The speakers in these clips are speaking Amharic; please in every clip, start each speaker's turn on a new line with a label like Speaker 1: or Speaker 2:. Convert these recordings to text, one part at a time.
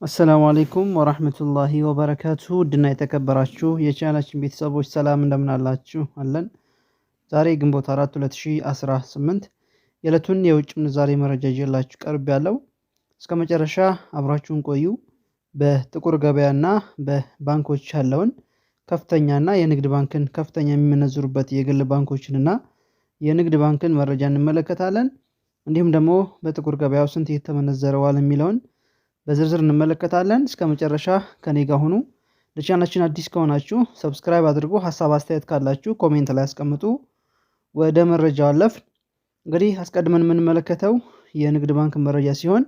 Speaker 1: አሰላሙ አለይኩም ወራህመቱላሂ ወበረካቱ ውድና የተከበራችሁ የቻናላችን ቤተሰቦች ሰላም እንደምን አላችሁ? አለን። ዛሬ ግንቦት 4 2018 የዕለቱን የውጭ ምንዛሬ መረጃ ይዤላችሁ ቀርብ ያለው እስከ መጨረሻ አብራችሁን ቆዩ። በጥቁር ገበያና በባንኮች ያለውን ከፍተኛና የንግድ ባንክን ከፍተኛ የሚመነዝሩበት የግል ባንኮችንና የንግድ ባንክን መረጃ እንመለከታለን። እንዲሁም ደግሞ በጥቁር ገበያው ስንት የተመነዘረዋል የሚለውን በዝርዝር እንመለከታለን። እስከ መጨረሻ ከኔ ጋር ሁኑ። ለቻናላችን አዲስ ከሆናችሁ ሰብስክራይብ አድርጉ። ሀሳብ አስተያየት ካላችሁ ኮሜንት ላይ አስቀምጡ። ወደ መረጃው አለፍ። እንግዲህ አስቀድመን የምንመለከተው የንግድ ባንክ መረጃ ሲሆን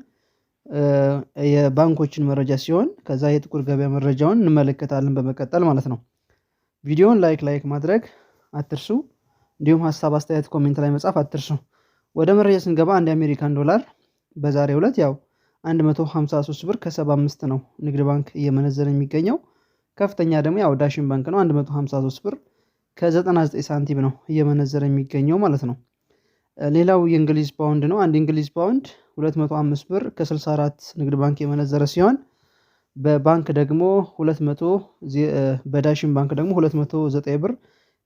Speaker 1: የባንኮችን መረጃ ሲሆን ከዛ የጥቁር ገበያ መረጃውን እንመለከታለን በመቀጠል ማለት ነው። ቪዲዮውን ላይክ ማድረግ አትርሱ። እንዲሁም ሀሳብ አስተያየት ኮሜንት ላይ መጻፍ አትርሱ። ወደ መረጃ ስንገባ አንድ የአሜሪካን ዶላር በዛሬው ዕለት ያው 153 ብር ከ75 ነው ንግድ ባንክ እየመነዘረ የሚገኘው። ከፍተኛ ደግሞ ያው ዳሽን ባንክ ነው 153 ብር ከ99 ሳንቲም ነው እየመነዘረ የሚገኘው ማለት ነው። ሌላው የእንግሊዝ ፓውንድ ነው። አንድ የእንግሊዝ ፓውንድ 205 ብር ከ64 ንግድ ባንክ የመነዘረ ሲሆን በባንክ ደግሞ በዳሽን ባንክ ደግሞ 209 ብር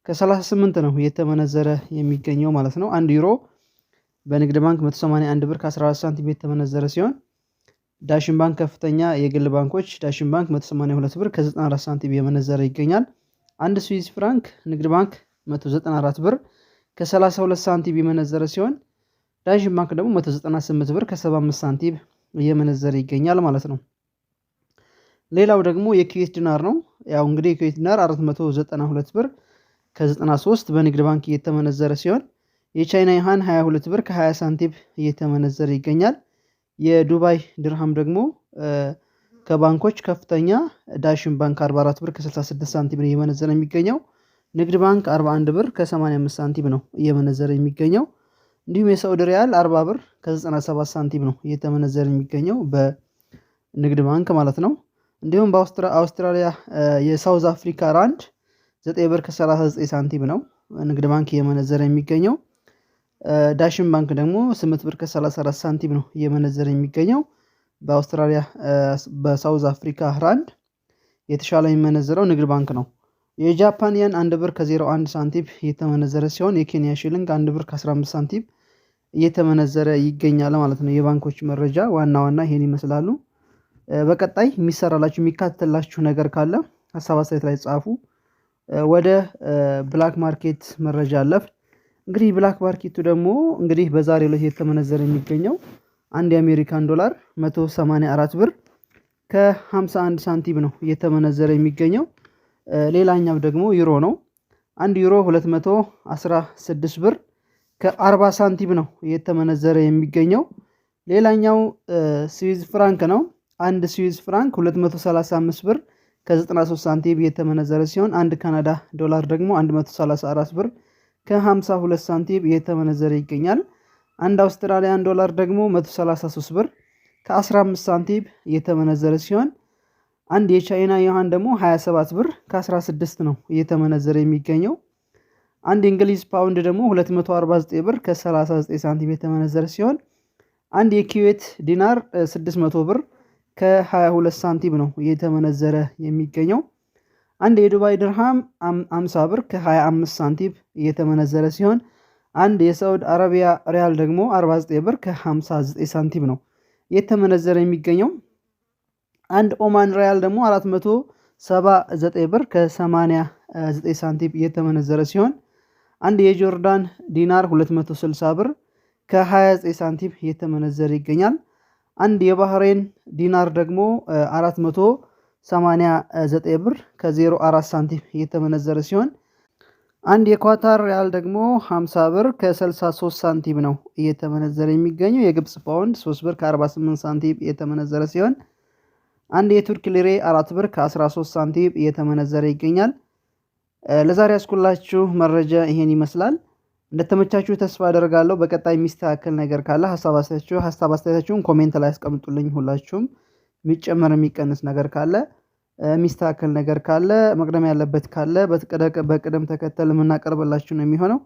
Speaker 1: ከ38 ነው እየተመነዘረ የሚገኘው ማለት ነው። አንድ ዩሮ በንግድ ባንክ 181 ብር ከ14 ሳንቲም የተመነዘረ ሲሆን ዳሽን ባንክ ከፍተኛ የግል ባንኮች ዳሽን ባንክ 182 ብር ከ94 ሳንቲም የመነዘረ ይገኛል። አንድ ስዊዝ ፍራንክ ንግድ ባንክ 194 ብር ከ32 ሳንቲም የመነዘረ ሲሆን ዳሽን ባንክ ደግሞ 198 ብር ከ75 ሳንቲም እየመነዘረ ይገኛል ማለት ነው። ሌላው ደግሞ የኩዌት ዲናር ነው። ያው እንግዲህ የኩዌት ዲናር 492 ብር ከ93 በንግድ ባንክ እየተመነዘረ ሲሆን የቻይና ዩሃን 22 ብር ከ20 ሳንቲም እየተመነዘረ ይገኛል። የዱባይ ድርሃም ደግሞ ከባንኮች ከፍተኛ ዳሽን ባንክ 44 ብር ከ66 ሳንቲም ነው እየመነዘረ የሚገኘው። ንግድ ባንክ 41 ብር ከ85 ሳንቲም ነው እየመነዘረ የሚገኘው። እንዲሁም የሳዑዲ ሪያል 40 ብር ከ97 ሳንቲም ነው እየተመነዘረ የሚገኘው በንግድ ባንክ ማለት ነው። እንዲሁም በአውስትራሊያ የሳውዝ አፍሪካ ራንድ 9 ብር ከ39 ሳንቲም ነው ንግድ ባንክ እየመነዘረ የሚገኘው። ዳሽን ባንክ ደግሞ 8 ብር ከ34 ሳንቲም ነው እየመነዘረ የሚገኘው። በአውስትራሊያ በሳውዝ አፍሪካ ራንድ የተሻለ የሚመነዘረው ንግድ ባንክ ነው። የጃፓን ያን 1 ብር ከ01 ሳንቲም እየተመነዘረ ሲሆን የኬንያ ሽልንግ 1 ብር ከ15 ሳንቲም እየተመነዘረ ይገኛል ማለት ነው። የባንኮች መረጃ ዋና ይሄን ይመስላሉ። በቀጣይ የሚሰራላችሁ የሚካተላችሁ ነገር ካለ ሀሳብ አስተያየት ላይ ጻፉ። ወደ ብላክ ማርኬት መረጃ አለፍ። እንግዲህ ብላክ ማርኬቱ ደግሞ እንግዲህ በዛሬው ዕለት የተመነዘረ የሚገኘው አንድ የአሜሪካን ዶላር 184 ብር ከ51 ሳንቲም ነው እየተመነዘረ የሚገኘው። ሌላኛው ደግሞ ዩሮ ነው። አንድ ዩሮ 216 ብር ከ40 ሳንቲም ነው እየተመነዘረ የሚገኘው። ሌላኛው ስዊዝ ፍራንክ ነው። አንድ ስዊዝ ፍራንክ 235 ብር ከ93 ሳንቲም እየተመነዘረ ሲሆን አንድ ካናዳ ዶላር ደግሞ 134 ብር ከ52 ሳንቲም እየተመነዘረ ይገኛል። አንድ አውስትራሊያን ዶላር ደግሞ 133 ብር ከ15 ሳንቲም እየተመነዘረ ሲሆን አንድ የቻይና ዩሃን ደግሞ 27 ብር ከ16 ነው እየተመነዘረ የሚገኘው። አንድ የእንግሊዝ ፓውንድ ደግሞ 249 ብር ከ39 ሳንቲም የተመነዘረ ሲሆን አንድ የኩዌት ዲናር 600 ብር ከ22 ሳንቲም ነው እየተመነዘረ የሚገኘው። አንድ የዱባይ ድርሃም 50 ብር ከ25 ሳንቲም እየተመነዘረ ሲሆን አንድ የሳዑዲ አረቢያ ሪያል ደግሞ 49 ብር ከ59 ሳንቲም ነው እየተመነዘረ የሚገኘው። አንድ ኦማን ሪያል ደግሞ 479 ብር ከ89 ሳንቲም እየተመነዘረ ሲሆን አንድ የጆርዳን ዲናር 260 ብር ከ29 ሳንቲም እየተመነዘረ ይገኛል። አንድ የባህሬን ዲናር ደግሞ 489 ብር ከ04 ሳንቲም እየተመነዘረ ሲሆን አንድ የኳታር ሪያል ደግሞ 50 ብር ከ63 ሳንቲም ነው እየተመነዘረ የሚገኘው። የግብፅ ፓውንድ 3 ብር ከ48 ሳንቲም እየተመነዘረ ሲሆን አንድ የቱርክ ሊሬ 4 ብር ከ13 ሳንቲም እየተመነዘረ ይገኛል። ለዛሬ ያስኩላችሁ መረጃ ይሄን ይመስላል። እንደተመቻችሁ ተስፋ አደርጋለሁ። በቀጣይ የሚስተካከል ነገር ካለ ሀሳብ አስተያየታችሁን ኮሜንት ላይ አስቀምጡልኝ። ሁላችሁም የሚጨመር የሚቀንስ ነገር ካለ የሚስተካከል ነገር ካለ መቅደም ያለበት ካለ በቅደም ተከተል የምናቀርብላችሁ ነው የሚሆነው።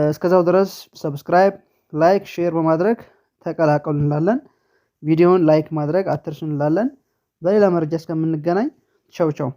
Speaker 1: እስከዛው ድረስ ሰብስክራይብ፣ ላይክ፣ ሼር በማድረግ ተቀላቀሉ እንላለን። ቪዲዮውን ላይክ ማድረግ አትርሱ እንላለን። በሌላ መረጃ እስከምንገናኝ ቻው ቻው።